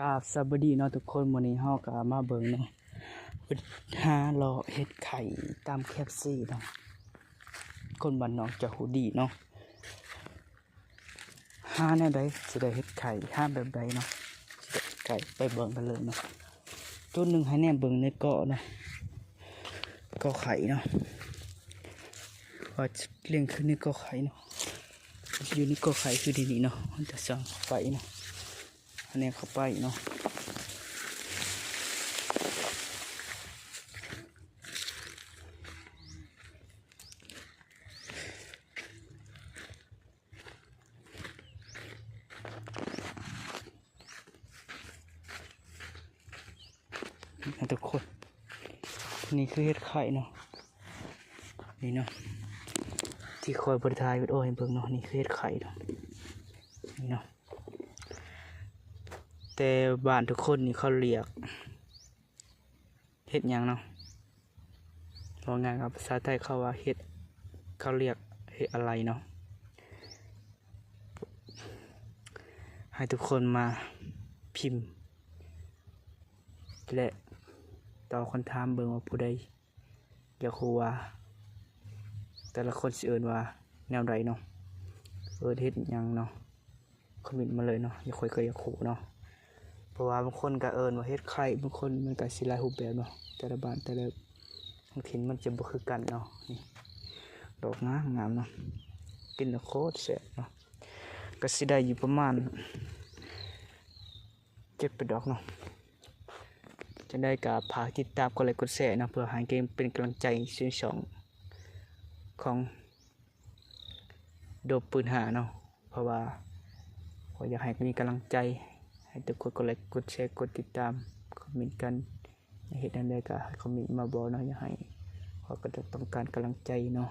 กราบสวัสดีเนาะทุกคนวันนี้เฮาก็มาเบิ่งเนาะหาเลาะเฮ็ดไข่ตามแคปซี่เนาะคนบ้านนอกจะหูดีเนาะหาแนวใดสิได้เฮ็ดไข่หาแบบใดเนาะสิได้ไข่ไปเบิ่งกันเลยเนาะจุดหนึ่งให้แนมเบิ่งในเกาะเนาะเกาะไข่เนาะว่าเลี้ยงขึ้นในเกาะไข่เนาะอยู่ในเกาะไข่คือดีนี่เนาะมันจะส่องไปเนาะอันนี้เข้าไปเนาะทุกคนนี่คือเห็ดไข่เนาะนี่เนาะที่คอยบริทายวิดีโอให้เบิ่งเนาะนี่คือเห็ดไข่เนาะนี่เนาะแต่บ้านทุกคนนี่เขาเรียกเห็ดหยังเนาะว่าไงครับภาษาไทยเขาว่าเห็ดเขาเรียกเห็ดอะไรเนาะให้ทุกคนมาพิมพ์และต่อคนถามเบิ่งว่าผู้ใดอยากรู้ว่าแต่ละคนสิเอิ้นว่าแนวใดเนาะเฮ็ดหยังเนาะคอมเมนต์มาเลยเนาะอย่าค่อยเคยอยากรู้เนาะเพราะว่าบางคนก็เอิ้นว่าเฮ็ดไข่บางคนมันก็สิหลายรูปแบบเนาะแต่ละบ้านแต่ละท้องถิ่นมันจะบ่คือกันเนาะนี่ดอกงามเนาะกินแล้วโคตรแซ่บเนาะก็สิได้อยู่ประมาณ7-8 ดอกเนาะจะได้กับพาติดตามกดไลค์กดแชร์นะเพื่อให้เกมเป็นกำลังใจชื่นชมของโดบปืนหาเนาะเพราะว่าผมอยากให้มีกำลังใจให้ทุกคนกดไลค์กดแชร์กดติดตามคอมเมนต์กันในเหตุนั้นได้ก็คอมเมนต์มาบอกเนาะอยากให้เขาก็จะต้องการกำลังใจเนาะ